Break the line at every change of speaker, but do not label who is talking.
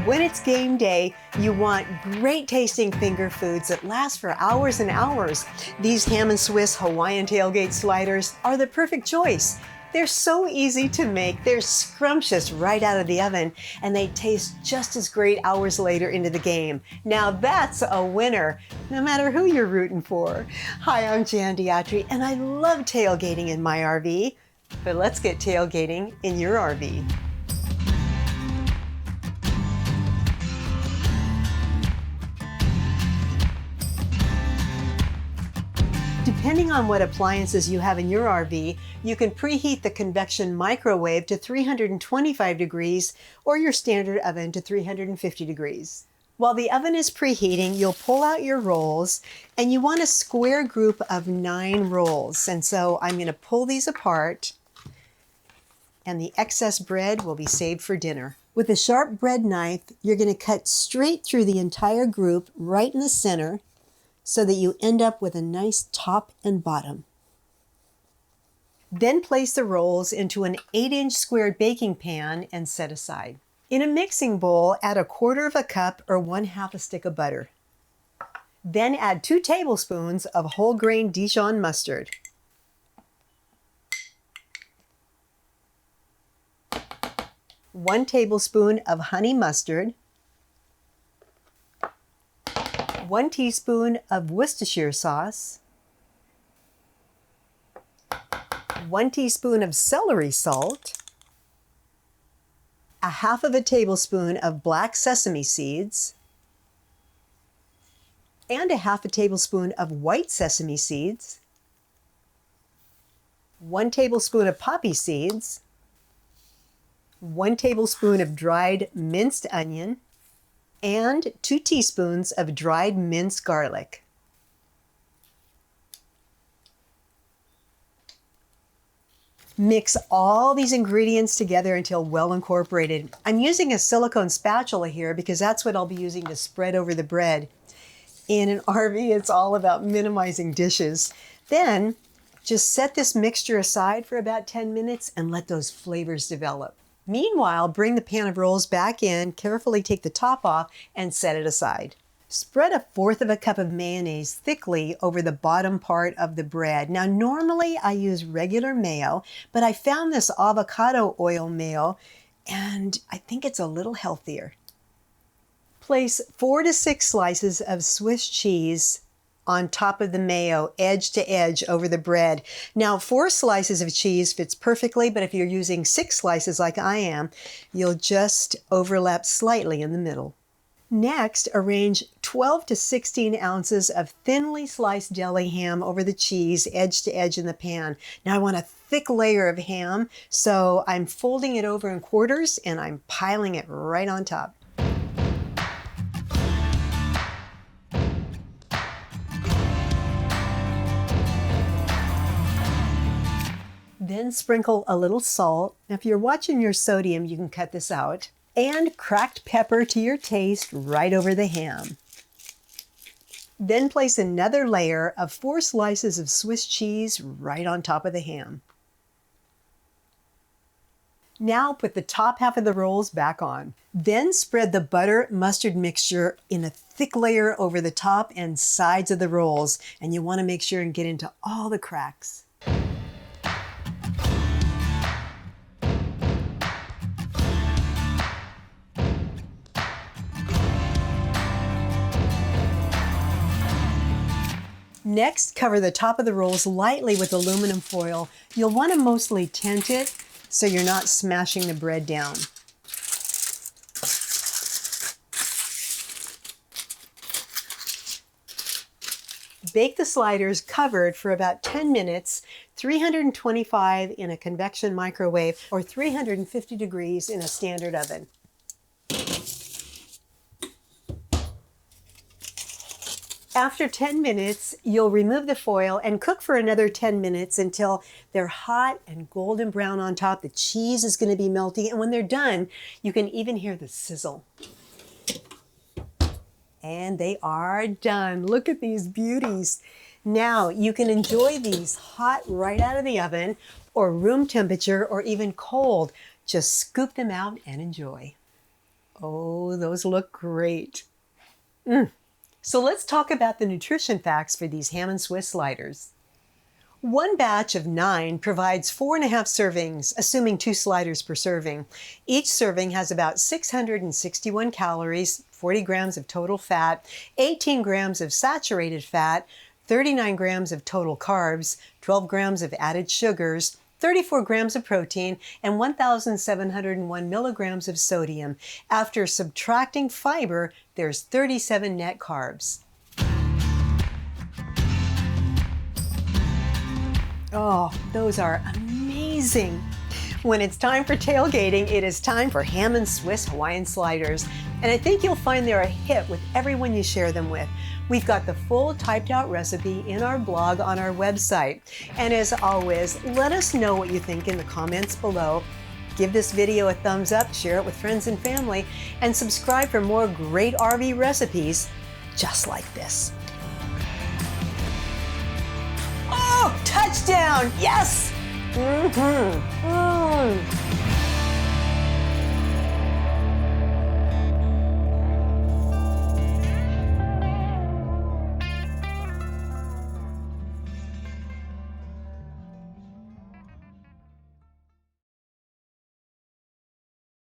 When it's game day, you want great tasting finger foods that last for hours and hours. These ham and Swiss Hawaiian Tailgate sliders are the perfect choice. They're so easy to make, they're scrumptious right out of the oven, and they taste just as great hours later into the game. Now that's a winner, no matter who you're rooting for. Hi, I'm Jan Diatri, and I love tailgating in my RV. But let's get tailgating in your RV. Depending on what appliances you have in your RV, you can preheat the convection microwave to 325 degrees or your standard oven to 350 degrees. While the oven is preheating, you'll pull out your rolls and you want a square group of 9 rolls. And so I'm going to pull these apart and the excess bread will be saved for dinner. With a sharp bread knife, you're going to cut straight through the entire group right in the center, so that you end up with a nice top and bottom. Then place the rolls into an 8-inch squared baking pan and set aside. In a mixing bowl, add 1/4 cup or 1/2 stick of butter. Then add 2 tablespoons of whole grain Dijon mustard. One tablespoon of honey mustard. 1 teaspoon of Worcestershire sauce, 1 teaspoon of celery salt, 1/2 tablespoon of black sesame seeds, and 1/2 tablespoon of white sesame seeds, 1 tablespoon of poppy seeds, 1 tablespoon of dried minced onion, and 2 teaspoons of dried minced garlic. Mix all these ingredients together until well incorporated. I'm using a silicone spatula here because that's what I'll be using to spread over the bread. In an RV, it's all about minimizing dishes. Then just set this mixture aside for about 10 minutes and let those flavors develop. Meanwhile, bring the pan of rolls back in, carefully take the top off, and set it aside. Spread 1/4 cup of mayonnaise thickly over the bottom part of the bread. Now, normally I use regular mayo, but I found this avocado oil mayo, and I think it's a little healthier. Place 4 to 6 slices of Swiss cheese on top of the mayo, edge to edge over the bread. Now, 4 slices of cheese fits perfectly, but if you're using 6 slices like I am, you'll just overlap slightly in the middle. Next, arrange 12 to 16 ounces of thinly sliced deli ham over the cheese, edge to edge in the pan. Now, I want a thick layer of ham, so I'm folding it over in quarters and I'm piling it right on top. Then sprinkle a little salt. Now, if you're watching your sodium, you can cut this out. And cracked pepper to your taste right over the ham. Then place another layer of 4 slices of Swiss cheese right on top of the ham. Now put the top half of the rolls back on. Then spread the butter mustard mixture in a thick layer over the top and sides of the rolls. And you want to make sure and get into all the cracks. Next, cover the top of the rolls lightly with aluminum foil. You'll want to mostly tent it so you're not smashing the bread down. Bake the sliders covered for about 10 minutes, 325 in a convection microwave or 350 degrees in a standard oven. After 10 minutes, you'll remove the foil and cook for another 10 minutes until they're hot and golden brown on top. The cheese is going to be melty, and when they're done, you can even hear the sizzle. And they are done. Look at these beauties. Now, you can enjoy these hot right out of the oven, or room temperature, or even cold. Just scoop them out and enjoy. Oh, those look great. So let's talk about the nutrition facts for these ham and Swiss sliders. One batch of 9 provides 4.5 servings, assuming 2 sliders per serving. Each serving has about 661 calories, 40 grams of total fat, 18 grams of saturated fat, 39 grams of total carbs, 12 grams of added sugars, 34 grams of protein, and 1,701 milligrams of sodium. After subtracting fiber, there's 37 net carbs. Oh, those are amazing. When it's time for tailgating, it is time for ham and Swiss Hawaiian sliders. And I think you'll find they're a hit with everyone you share them with. We've got the full typed out recipe in our blog on our website. And as always, let us know what you think in the comments below. Give this video a thumbs up, share it with friends and family, and subscribe for more great RV recipes just like this. Oh, touchdown! Yes!